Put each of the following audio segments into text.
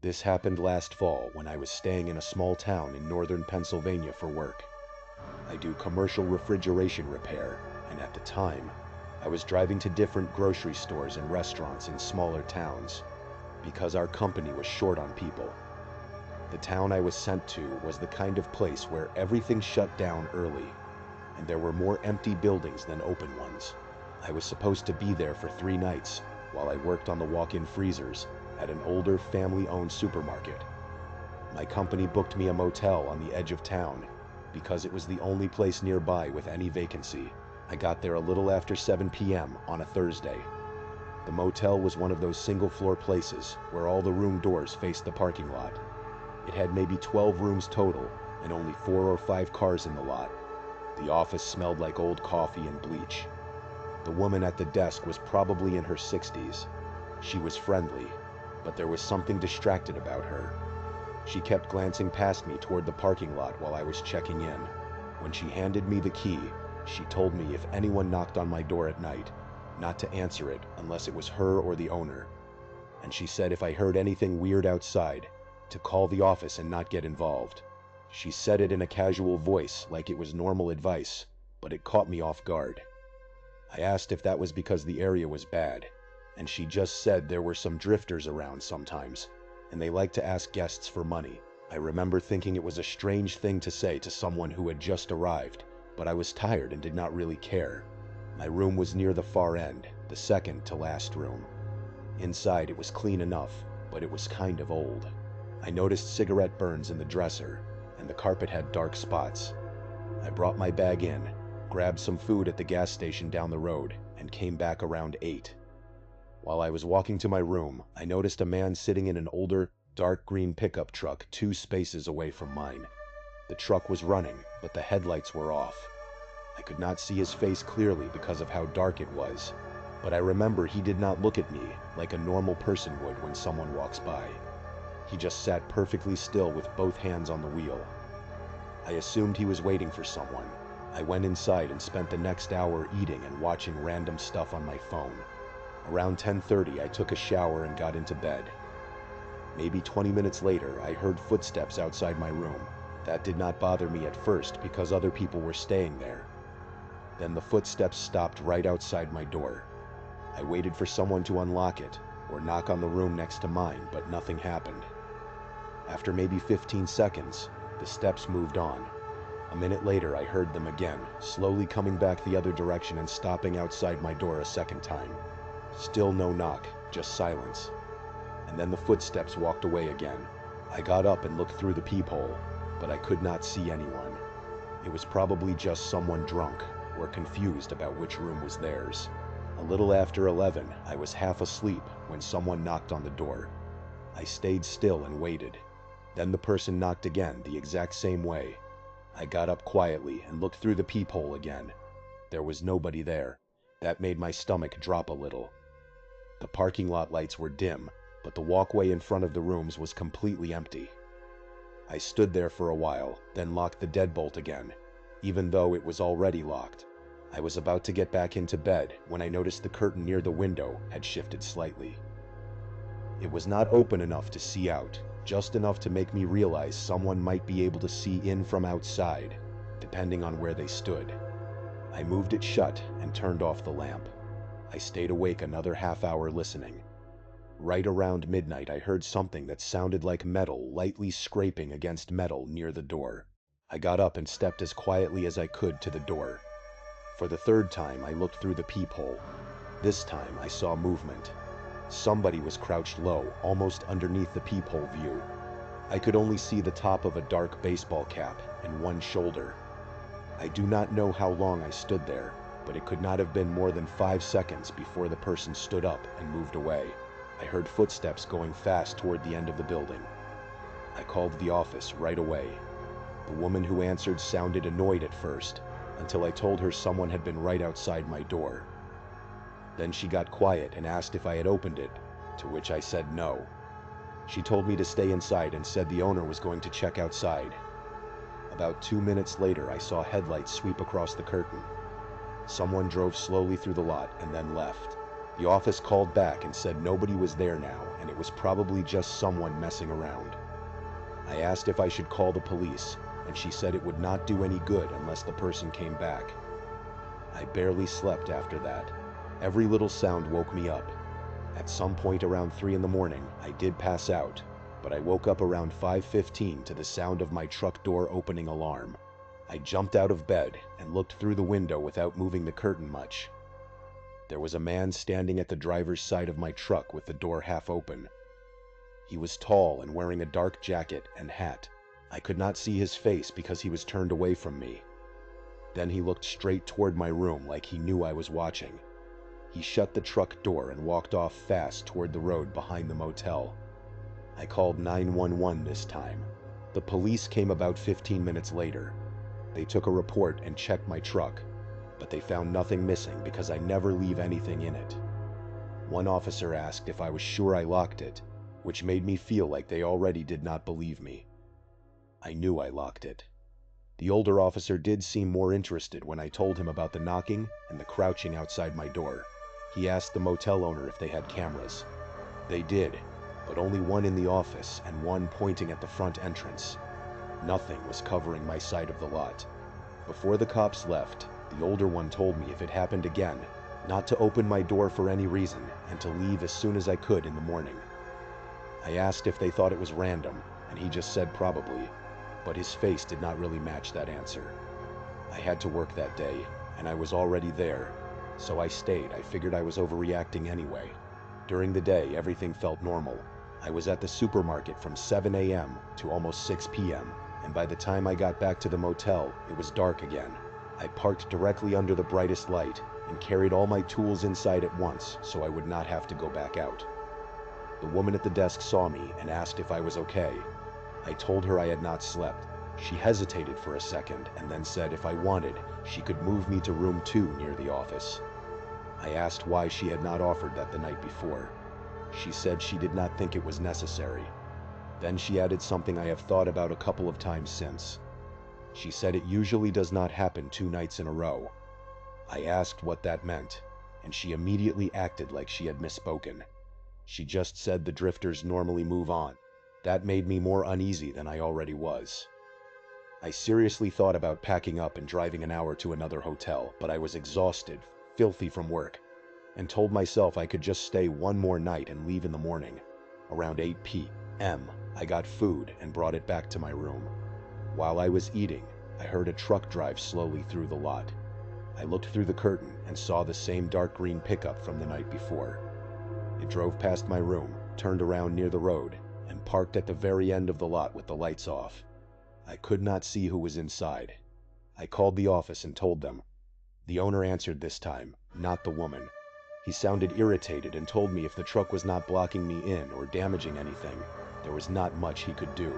This happened last fall when I was staying in a small town in northern Pennsylvania for work. I do commercial refrigeration repair, and at the time, I was driving to different grocery stores and restaurants in smaller towns because our company was short on people. The town I was sent to was the kind of place where everything shut down early, and there were more empty buildings than open ones. I was supposed to be there for 3 nights while I worked on the walk-in freezers at an older family-owned supermarket. My company booked me a motel on the edge of town because it was the only place nearby with any vacancy. I got there a little after 7 p.m. on a Thursday. The motel was one of those single-floor places where all the room doors faced the parking lot. It had maybe 12 rooms total and only 4 or 5 cars in the lot. The office smelled like old coffee and bleach. The woman at the desk was probably in her 60s. She was friendly, but there was something distracted about her. She kept glancing past me toward the parking lot while I was checking in. When she handed me the key, she told me if anyone knocked on my door at night, not to answer it unless it was her or the owner. And she said if I heard anything weird outside, to call the office and not get involved. She said it in a casual voice like it was normal advice, but it caught me off guard. I asked if that was because the area was bad, and she just said there were some drifters around sometimes, and they like to ask guests for money. I remember thinking it was a strange thing to say to someone who had just arrived, but I was tired and did not really care. My room was near the far end, the second to last room. Inside it was clean enough, but it was kind of old. I noticed cigarette burns in the dresser, and the carpet had dark spots. I brought my bag in, grabbed some food at the gas station down the road, and came back around 8. While I was walking to my room, I noticed a man sitting in an older, dark green pickup truck 2 spaces away from mine. The truck was running, but the headlights were off. I could not see his face clearly because of how dark it was, but I remember he did not look at me like a normal person would when someone walks by. He just sat perfectly still with both hands on the wheel. I assumed he was waiting for someone. I went inside and spent the next hour eating and watching random stuff on my phone. Around 10:30, I took a shower and got into bed. Maybe 20 minutes later, I heard footsteps outside my room. That did not bother me at first because other people were staying there. Then the footsteps stopped right outside my door. I waited for someone to unlock it or knock on the room next to mine, but nothing happened. After maybe 15 seconds, the steps moved on. A minute later, I heard them again, slowly coming back the other direction and stopping outside my door a second time. Still no knock, just silence. And then the footsteps walked away again. I got up and looked through the peephole, but I could not see anyone. It was probably just someone drunk or confused about which room was theirs. A little after 11, I was half asleep when someone knocked on the door. I stayed still and waited. Then the person knocked again, the exact same way. I got up quietly and looked through the peephole again. There was nobody there. That made my stomach drop a little. The parking lot lights were dim, but the walkway in front of the rooms was completely empty. I stood there for a while, then locked the deadbolt again, even though it was already locked. I was about to get back into bed when I noticed the curtain near the window had shifted slightly. It was not open enough to see out, just enough to make me realize someone might be able to see in from outside, depending on where they stood. I moved it shut and turned off the lamp. I stayed awake another half hour listening. Right around midnight, I heard something that sounded like metal lightly scraping against metal near the door. I got up and stepped as quietly as I could to the door. For the 3rd time, I looked through the peephole. This time, I saw movement. Somebody was crouched low, almost underneath the peephole view. I could only see the top of a dark baseball cap and one shoulder. I do not know how long I stood there, but it could not have been more than 5 seconds before the person stood up and moved away. I heard footsteps going fast toward the end of the building. I called the office right away. The woman who answered sounded annoyed at first, until I told her someone had been right outside my door. Then she got quiet and asked if I had opened it, to which I said no. She told me to stay inside and said the owner was going to check outside. About 2 minutes later, I saw headlights sweep across the curtain. Someone drove slowly through the lot and then left. The office called back and said nobody was there now and it was probably just someone messing around. I asked if I should call the police, and she said it would not do any good unless the person came back. I barely slept after that. Every little sound woke me up. At some point around 3 in the morning, I did pass out, but I woke up around 5:15 to the sound of my truck door opening alarm. I jumped out of bed and looked through the window without moving the curtain much. There was a man standing at the driver's side of my truck with the door half open. He was tall and wearing a dark jacket and hat. I could not see his face because he was turned away from me. Then he looked straight toward my room like he knew I was watching. He shut the truck door and walked off fast toward the road behind the motel. I called 911 this time. The police came about 15 minutes later. They took a report and checked my truck, but they found nothing missing because I never leave anything in it. One officer asked if I was sure I locked it, which made me feel like they already did not believe me. I knew I locked it. The older officer did seem more interested when I told him about the knocking and the crouching outside my door. He asked the motel owner if they had cameras. They did, but only one in the office and one pointing at the front entrance. Nothing was covering my side of the lot. Before the cops left, the older one told me if it happened again, not to open my door for any reason and to leave as soon as I could in the morning. I asked if they thought it was random, and he just said probably, but his face did not really match that answer. I had to work that day, and I was already there, so I stayed. I figured I was overreacting anyway. During the day, everything felt normal. I was at the supermarket from 7 a.m. to almost 6 p.m., and by the time I got back to the motel, it was dark again. I parked directly under the brightest light and carried all my tools inside at once so I would not have to go back out. The woman at the desk saw me and asked if I was okay. I told her I had not slept. She hesitated for a second and then said if I wanted, she could move me to room 2 near the office. I asked why she had not offered that the night before. She said she did not think it was necessary. Then she added something I have thought about a couple of times since. She said it usually does not happen 2 nights in a row. I asked what that meant, and she immediately acted like she had misspoken. She just said the drifters normally move on. That made me more uneasy than I already was. I seriously thought about packing up and driving an hour to another hotel, but I was exhausted, filthy from work, and told myself I could just stay one more night and leave in the morning. Around 8 p.m., I got food and brought it back to my room. While I was eating, I heard a truck drive slowly through the lot. I looked through the curtain and saw the same dark green pickup from the night before. It drove past my room, turned around near the road, and parked at the very end of the lot with the lights off. I could not see who was inside. I called the office and told them. The owner answered this time, not the woman. He sounded irritated and told me if the truck was not blocking me in or damaging anything, there was not much he could do.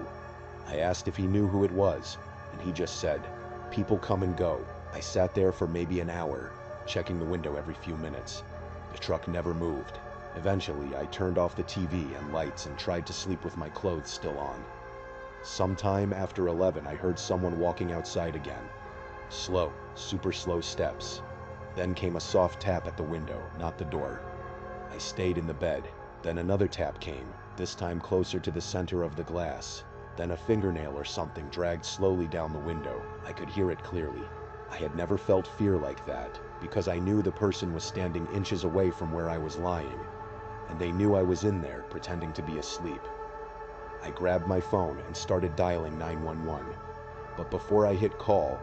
I asked if he knew who it was, and he just said, "People come and go." I sat there for maybe an hour, checking the window every few minutes. The truck never moved. Eventually, I turned off the TV and lights and tried to sleep with my clothes still on. Sometime after 11, I heard someone walking outside again. Slow, super slow steps. Then came a soft tap at the window, not the door. I stayed in the bed. Then another tap came, this time closer to the center of the glass. Then a fingernail or something dragged slowly down the window. I could hear it clearly. I had never felt fear like that, because I knew the person was standing inches away from where I was lying, and they knew I was in there, pretending to be asleep. I grabbed my phone and started dialing 911, but before I hit call,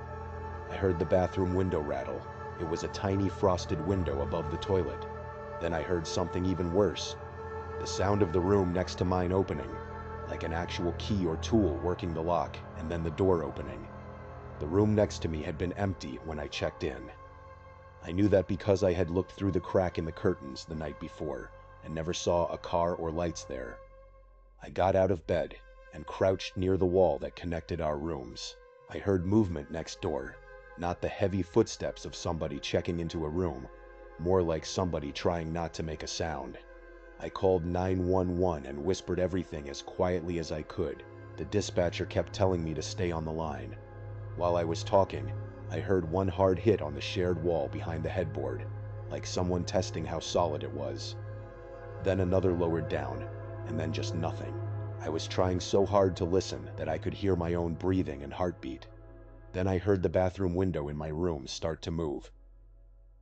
I heard the bathroom window rattle. It was a tiny frosted window above the toilet. Then I heard something even worse. The sound of the room next to mine opening, like an actual key or tool working the lock, and then the door opening. The room next to me had been empty when I checked in. I knew that because I had looked through the crack in the curtains the night before and never saw a car or lights there. I got out of bed and crouched near the wall that connected our rooms. I heard movement next door, not the heavy footsteps of somebody checking into a room, more like somebody trying not to make a sound. I called 911 and whispered everything as quietly as I could. The dispatcher kept telling me to stay on the line. While I was talking, I heard one hard hit on the shared wall behind the headboard, like someone testing how solid it was. Then another lowered down, and then just nothing. I was trying so hard to listen that I could hear my own breathing and heartbeat. Then I heard the bathroom window in my room start to move.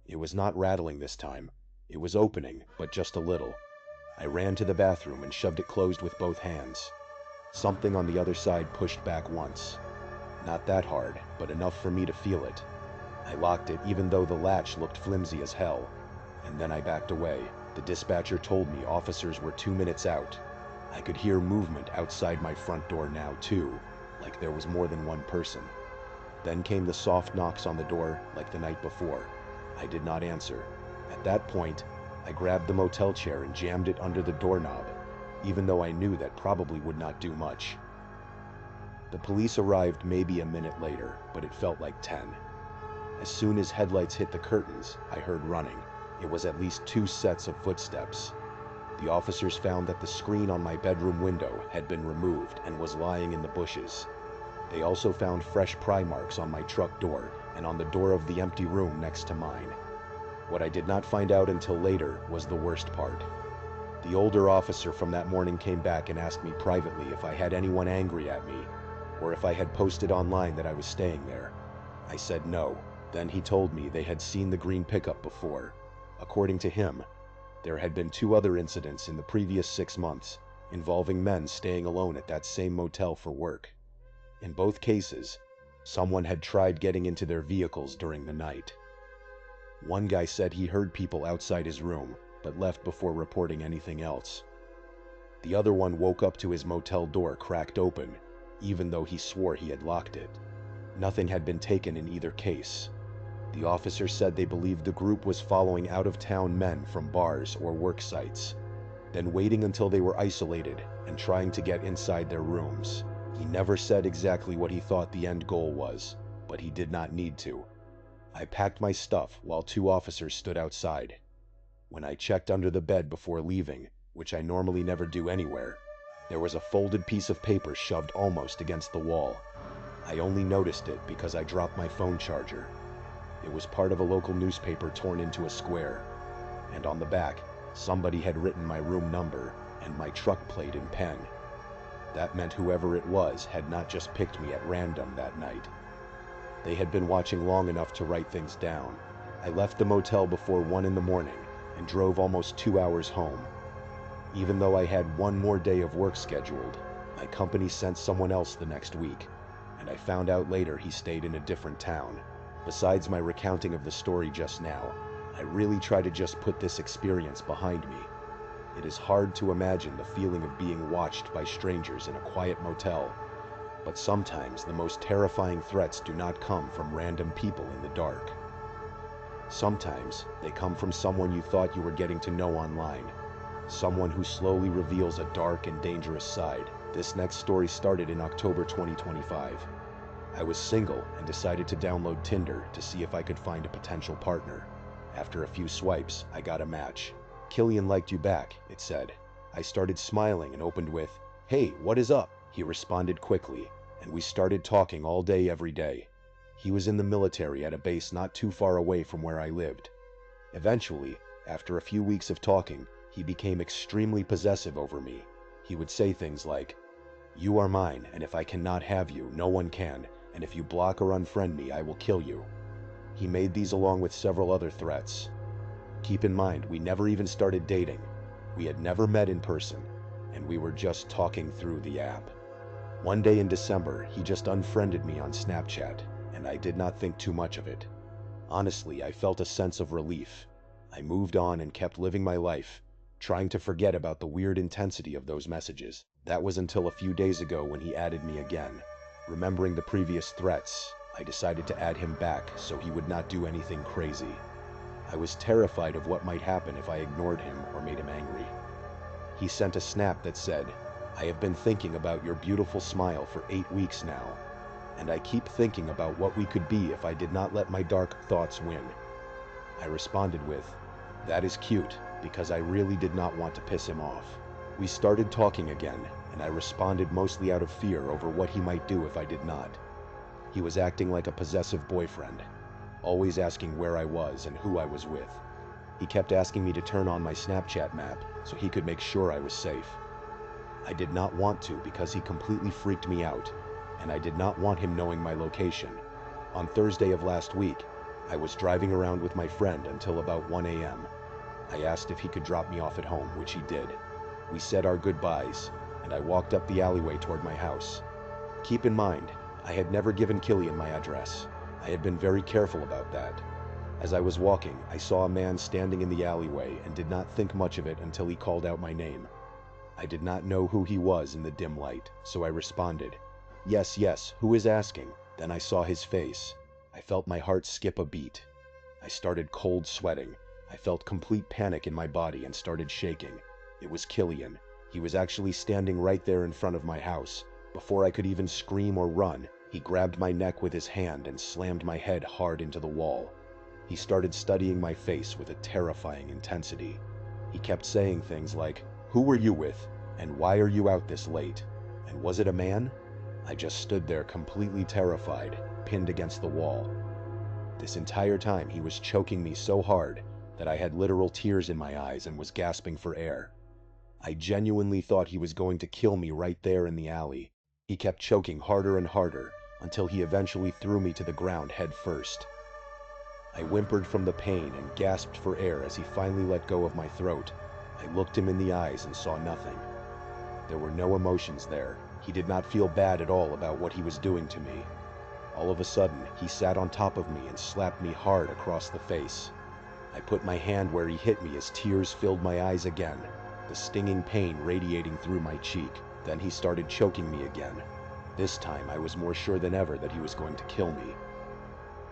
It was not rattling this time. It was opening, but just a little. I ran to the bathroom and shoved it closed with both hands. Something on the other side pushed back once. Not that hard, but enough for me to feel it. I locked it even though the latch looked flimsy as hell, and then I backed away. The dispatcher told me officers were 2 minutes out. I could hear movement outside my front door now too, like there was more than one person. Then came the soft knocks on the door like the night before. I did not answer. At that point, I grabbed the motel chair and jammed it under the doorknob, even though I knew that probably would not do much. The police arrived maybe a minute later, but it felt like 10. As soon as headlights hit the curtains, I heard running. It was at least 2 sets of footsteps. The officers found that the screen on my bedroom window had been removed and was lying in the bushes. They also found fresh pry marks on my truck door and on the door of the empty room next to mine. What I did not find out until later was the worst part. The older officer from that morning came back and asked me privately if I had anyone angry at me, or if I had posted online that I was staying there. I said no. Then he told me they had seen the green pickup before. According to him, there had been 2 other incidents in the previous 6 months involving men staying alone at that same motel for work. In both cases, someone had tried getting into their vehicles during the night. One guy said he heard people outside his room, but left before reporting anything else. The other one woke up to his motel door cracked open, even though he swore he had locked it. Nothing had been taken in either case. The officer said they believed the group was following out-of-town men from bars or work sites, then waiting until they were isolated and trying to get inside their rooms. He never said exactly what he thought the end goal was, but he did not need to. I packed my stuff while 2 officers stood outside. When I checked under the bed before leaving, which I normally never do anywhere, there was a folded piece of paper shoved almost against the wall. I only noticed it because I dropped my phone charger. It was part of a local newspaper torn into a square, and on the back, somebody had written my room number and my truck plate in pen. That meant whoever it was had not just picked me at random that night. They had been watching long enough to write things down. I left the motel before 1 in the morning and drove almost 2 hours home. Even though I had 1 more day of work scheduled, my company sent someone else the next week, and I found out later he stayed in a different town. Besides my recounting of the story just now, I really try to just put this experience behind me. It is hard to imagine the feeling of being watched by strangers in a quiet motel, but sometimes the most terrifying threats do not come from random people in the dark. Sometimes they come from someone you thought you were getting to know online, someone who slowly reveals a dark and dangerous side. This next story started in October 2025. I was single and decided to download Tinder to see if I could find a potential partner. After a few swipes, I got a match. "Killian liked you back," it said. I started smiling and opened with, "Hey, what is up?" He responded quickly, and we started talking all day every day. He was in the military at a base not too far away from where I lived. Eventually, after a few weeks of talking, he became extremely possessive over me. He would say things like, "You are mine, and if I cannot have you, no one can, and if you block or unfriend me, I will kill you." He made these along with several other threats. Keep in mind, we never even started dating. We had never met in person, and we were just talking through the app. One day in December, he just unfriended me on Snapchat, and I did not think too much of it. Honestly, I felt a sense of relief. I moved on and kept living my life, trying to forget about the weird intensity of those messages. That was until a few days ago when he added me again. Remembering the previous threats, I decided to add him back so he would not do anything crazy. I was terrified of what might happen if I ignored him or made him angry. He sent a snap that said, "I have been thinking about your beautiful smile for 8 weeks now, and I keep thinking about what we could be if I did not let my dark thoughts win." I responded with, "That is cute," because I really did not want to piss him off. We started talking again, and I responded mostly out of fear over what he might do if I did not. He was acting like a possessive boyfriend, always asking where I was and who I was with. He kept asking me to turn on my Snapchat map so he could make sure I was safe. I did not want to because he completely freaked me out, and I did not want him knowing my location. On Thursday of last week, I was driving around with my friend until about 1 a.m. I asked if he could drop me off at home, which he did. We said our goodbyes, and I walked up the alleyway toward my house. Keep in mind, I had never given Killian my address. I had been very careful about that. As I was walking, I saw a man standing in the alleyway and did not think much of it until he called out my name. I did not know who he was in the dim light, so I responded, "Yes, yes, who is asking?" Then I saw his face. I felt my heart skip a beat. I started cold sweating. I felt complete panic in my body and started shaking. It was Killian. He was actually standing right there in front of my house. Before I could even scream or run, he grabbed my neck with his hand and slammed my head hard into the wall. He started studying my face with a terrifying intensity. He kept saying things like, "Who were you with? And why are you out this late? And was it a man?" I just stood there completely terrified, pinned against the wall. This entire time he was choking me so hard that I had literal tears in my eyes and was gasping for air. I genuinely thought he was going to kill me right there in the alley. He kept choking harder and harder until he eventually threw me to the ground head first. I whimpered from the pain and gasped for air as he finally let go of my throat. I looked him in the eyes and saw nothing. There were no emotions there. He did not feel bad at all about what he was doing to me. All of a sudden, he sat on top of me and slapped me hard across the face. I put my hand where he hit me as tears filled my eyes again, the stinging pain radiating through my cheek. Then he started choking me again. This time I was more sure than ever that he was going to kill me.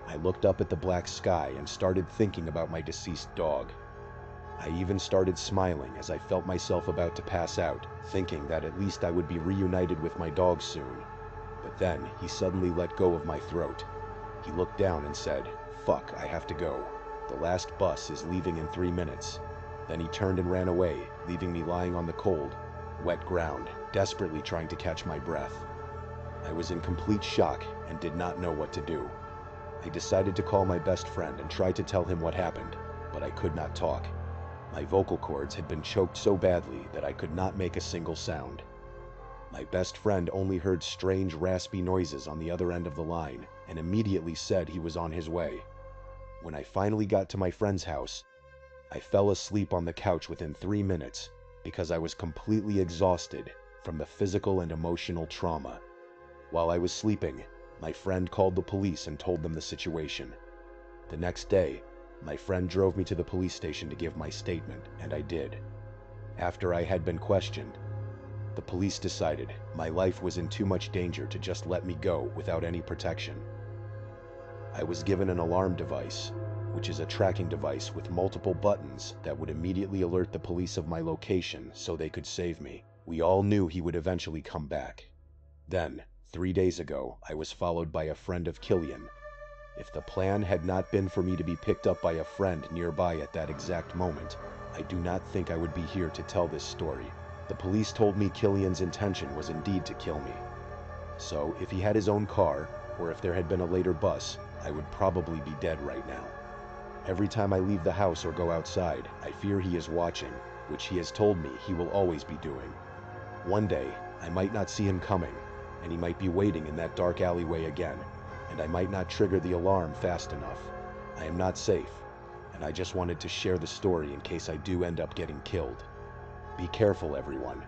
I looked up at the black sky and started thinking about my deceased dog. I even started smiling as I felt myself about to pass out, thinking that at least I would be reunited with my dog soon. But then he suddenly let go of my throat. He looked down and said, "Fuck, I have to go. The last bus is leaving in 3 minutes." Then he turned and ran away, leaving me lying on the cold, wet ground, desperately trying to catch my breath. I was in complete shock and did not know what to do. I decided to call my best friend and try to tell him what happened, but I could not talk. My vocal cords had been choked so badly that I could not make a single sound. My best friend only heard strange raspy noises on the other end of the line and immediately said he was on his way. When I finally got to my friend's house, I fell asleep on the couch within 3 minutes because I was completely exhausted from the physical and emotional trauma. While I was sleeping, my friend called the police and told them the situation. The next day, my friend drove me to the police station to give my statement, and I did. After I had been questioned, the police decided my life was in too much danger to just let me go without any protection. I was given an alarm device, which is a tracking device with multiple buttons that would immediately alert the police of my location so they could save me. We all knew he would eventually come back. Then, 3 days ago, I was followed by a friend of Killian. If the plan had not been for me to be picked up by a friend nearby at that exact moment, I do not think I would be here to tell this story. The police told me Killian's intention was indeed to kill me. So, if he had his own car, or if there had been a later bus, I would probably be dead right now. Every time I leave the house or go outside, I fear he is watching, which he has told me he will always be doing. One day, I might not see him coming, and he might be waiting in that dark alleyway again, and I might not trigger the alarm fast enough. I am not safe, and I just wanted to share the story in case I do end up getting killed. Be careful, everyone.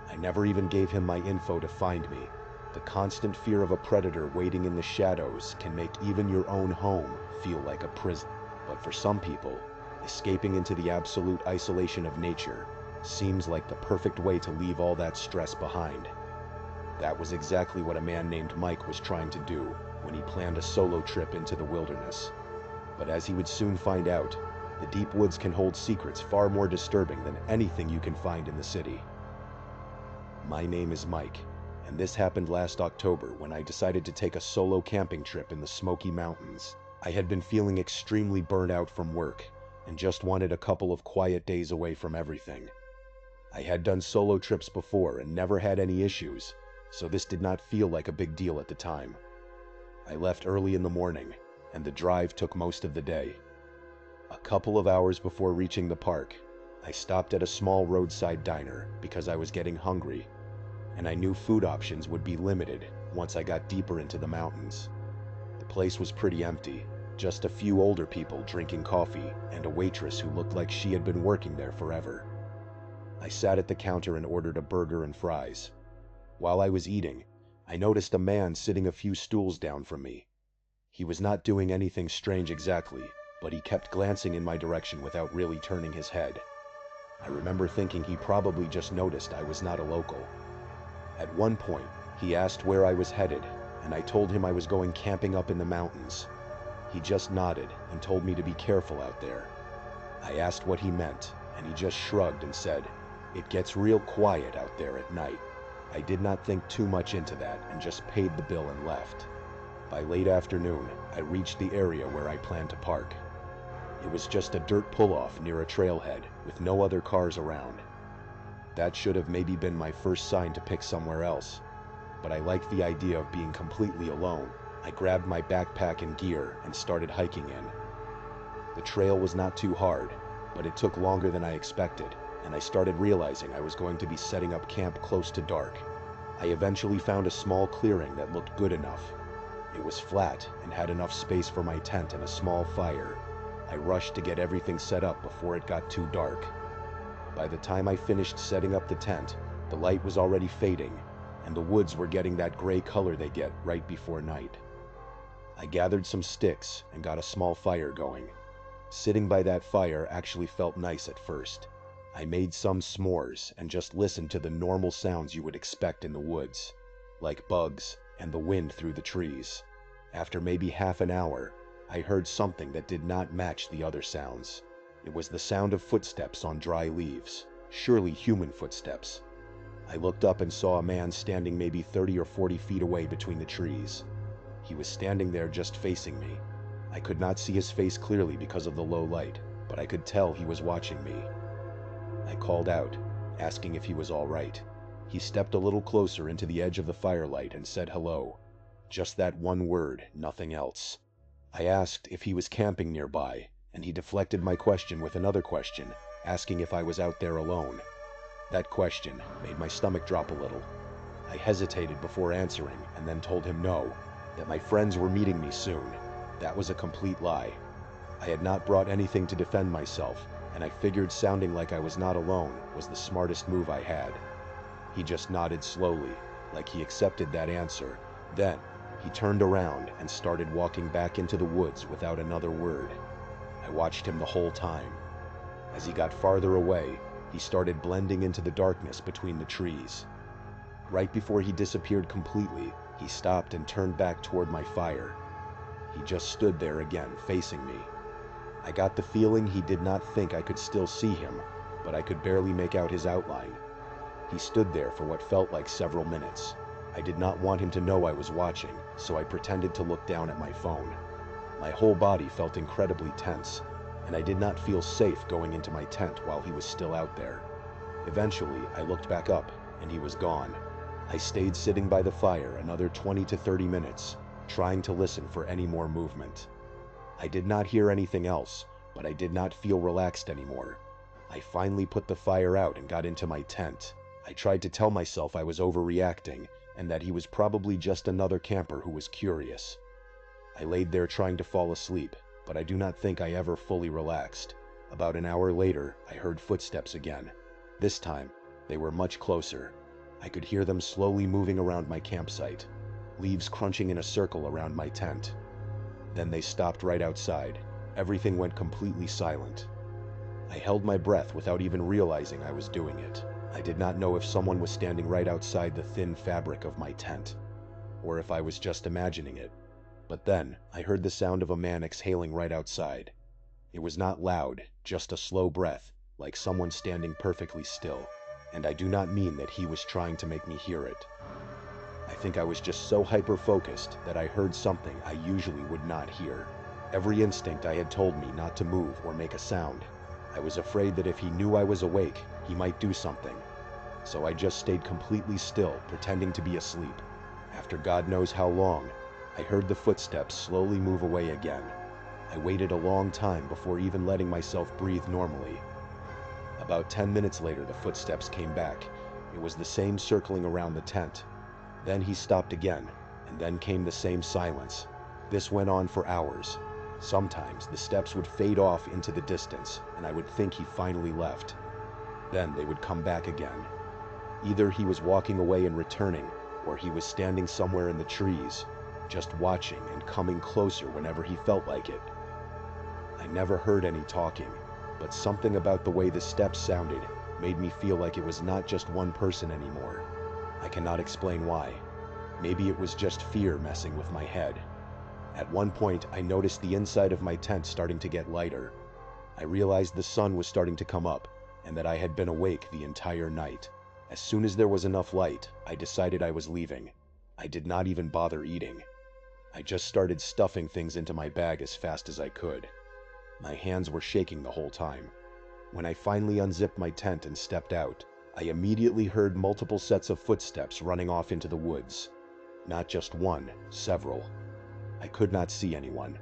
I never even gave him my info to find me. The constant fear of a predator waiting in the shadows can make even your own home feel like a prison. But for some people, escaping into the absolute isolation of nature seems like the perfect way to leave all that stress behind. That was exactly what a man named Mike was trying to do when he planned a solo trip into the wilderness. But as he would soon find out, the deep woods can hold secrets far more disturbing than anything you can find in the city. My name is Mike, and this happened last October when I decided to take a solo camping trip in the Smoky Mountains. I had been feeling extremely burnt out from work and just wanted a couple of quiet days away from everything. I had done solo trips before and never had any issues, so this did not feel like a big deal at the time. I left early in the morning, and the drive took most of the day. A couple of hours before reaching the park, I stopped at a small roadside diner because I was getting hungry and I knew food options would be limited once I got deeper into the mountains. The place was pretty empty, just a few older people drinking coffee and a waitress who looked like she had been working there forever. I sat at the counter and ordered a burger and fries. While I was eating, I noticed a man sitting a few stools down from me. He was not doing anything strange exactly, but he kept glancing in my direction without really turning his head. I remember thinking he probably just noticed I was not a local. At one point, he asked where I was headed, and I told him I was going camping up in the mountains. He just nodded and told me to be careful out there. I asked what he meant, and he just shrugged and said, "It gets real quiet out there at night." I did not think too much into that and just paid the bill and left. By late afternoon, I reached the area where I planned to park. It was just a dirt pull-off near a trailhead with no other cars around. That should have maybe been my first sign to pick somewhere else, but I liked the idea of being completely alone. I grabbed my backpack and gear and started hiking in. The trail was not too hard, but it took longer than I expected, and I started realizing I was going to be setting up camp close to dark. I eventually found a small clearing that looked good enough. It was flat and had enough space for my tent and a small fire. I rushed to get everything set up before it got too dark. By the time I finished setting up the tent, the light was already fading, and the woods were getting that gray color they get right before night. I gathered some sticks and got a small fire going. Sitting by that fire actually felt nice at first. I made some s'mores and just listened to the normal sounds you would expect in the woods, like bugs and the wind through the trees. After maybe half an hour, I heard something that did not match the other sounds. It was the sound of footsteps on dry leaves, surely human footsteps. I looked up and saw a man standing maybe 30 or 40 feet away between the trees. He was standing there just facing me. I could not see his face clearly because of the low light, but I could tell he was watching me. I called out, asking if he was all right. He stepped a little closer into the edge of the firelight and said hello. Just that one word, nothing else. I asked if he was camping nearby, and he deflected my question with another question, asking if I was out there alone. That question made my stomach drop a little. I hesitated before answering and then told him no, that my friends were meeting me soon. That was a complete lie. I had not brought anything to defend myself, and I figured sounding like I was not alone was the smartest move I had. He just nodded slowly, like he accepted that answer. Then, he turned around and started walking back into the woods without another word. I watched him the whole time. As he got farther away, he started blending into the darkness between the trees. Right before he disappeared completely, he stopped and turned back toward my fire. He just stood there again, facing me. I got the feeling he did not think I could still see him, but I could barely make out his outline. He stood there for what felt like several minutes. I did not want him to know I was watching, so I pretended to look down at my phone. My whole body felt incredibly tense, and I did not feel safe going into my tent while he was still out there. Eventually, I looked back up, and he was gone. I stayed sitting by the fire another 20 to 30 minutes, trying to listen for any more movement. I did not hear anything else, but I did not feel relaxed anymore. I finally put the fire out and got into my tent. I tried to tell myself I was overreacting, and that he was probably just another camper who was curious. I laid there trying to fall asleep, but I do not think I ever fully relaxed. About an hour later, I heard footsteps again. This time, they were much closer. I could hear them slowly moving around my campsite, leaves crunching in a circle around my tent. Then they stopped right outside. Everything went completely silent. I held my breath without even realizing I was doing it. I did not know if someone was standing right outside the thin fabric of my tent, or if I was just imagining it. But then, I heard the sound of a man exhaling right outside. It was not loud, just a slow breath, like someone standing perfectly still. And I do not mean that he was trying to make me hear it. I think I was just so hyper-focused that I heard something I usually would not hear. Every instinct I had told me not to move or make a sound. I was afraid that if he knew I was awake, he might do something. So I just stayed completely still, pretending to be asleep. After God knows how long, I heard the footsteps slowly move away again. I waited a long time before even letting myself breathe normally. About 10 minutes later, the footsteps came back, It was the same circling around the tent. Then he stopped again, and then came the same silence. This went on for hours. Sometimes the steps would fade off into the distance, and I would think he finally left. Then they would come back again. Either he was walking away and returning, or he was standing somewhere in the trees, just watching and coming closer whenever he felt like it. I never heard any talking, but something about the way the steps sounded made me feel like it was not just one person anymore. I cannot explain why. Maybe it was just fear messing with my head. At one point, I noticed the inside of my tent starting to get lighter. I realized the sun was starting to come up, and that I had been awake the entire night. As soon as there was enough light, I decided I was leaving. I did not even bother eating. I just started stuffing things into my bag as fast as I could. My hands were shaking the whole time. When I finally unzipped my tent and stepped out, I immediately heard multiple sets of footsteps running off into the woods. Not just one, several. I could not see anyone,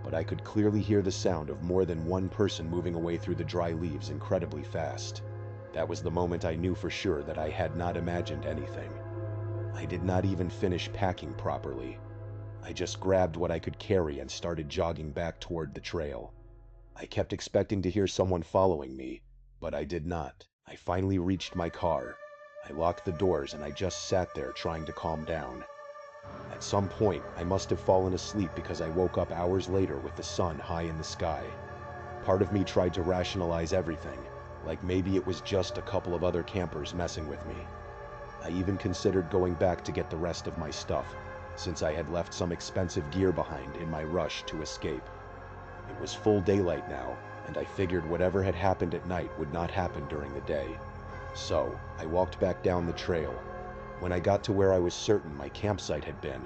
but I could clearly hear the sound of more than one person moving away through the dry leaves incredibly fast. That was the moment I knew for sure that I had not imagined anything. I did not even finish packing properly. I just grabbed what I could carry and started jogging back toward the trail. I kept expecting to hear someone following me, but I did not. I finally reached my car. I locked the doors and I just sat there trying to calm down. At some point, I must have fallen asleep because I woke up hours later with the sun high in the sky. Part of me tried to rationalize everything, like maybe it was just a couple of other campers messing with me. I even considered going back to get the rest of my stuff, since I had left some expensive gear behind in my rush to escape. It was full daylight now, and I figured whatever had happened at night would not happen during the day. So, I walked back down the trail. When I got to where I was certain my campsite had been,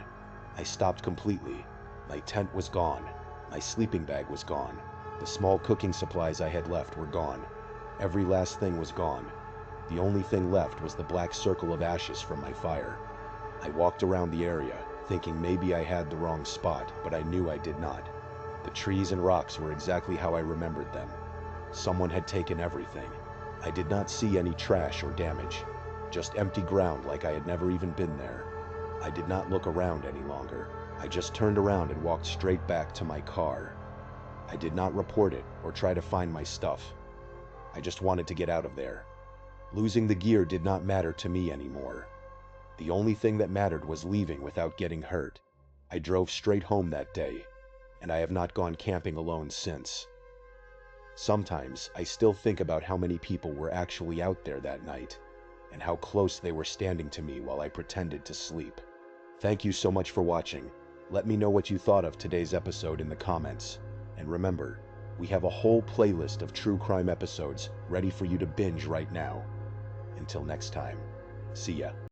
I stopped completely. My tent was gone. My sleeping bag was gone. The small cooking supplies I had left were gone. Every last thing was gone. The only thing left was the black circle of ashes from my fire. I walked around the area, thinking maybe I had the wrong spot, but I knew I did not. The trees and rocks were exactly how I remembered them. Someone had taken everything. I did not see any trash or damage. Just empty ground like I had never even been there. I did not look around any longer. I just turned around and walked straight back to my car. I did not report it or try to find my stuff. I just wanted to get out of there. Losing the gear did not matter to me anymore. The only thing that mattered was leaving without getting hurt. I drove straight home that day, and I have not gone camping alone since. Sometimes I still think about how many people were actually out there that night, and how close they were standing to me while I pretended to sleep. Thank you so much for watching. Let me know what you thought of today's episode in the comments. And remember, we have a whole playlist of true crime episodes ready for you to binge right now. Until next time, see ya.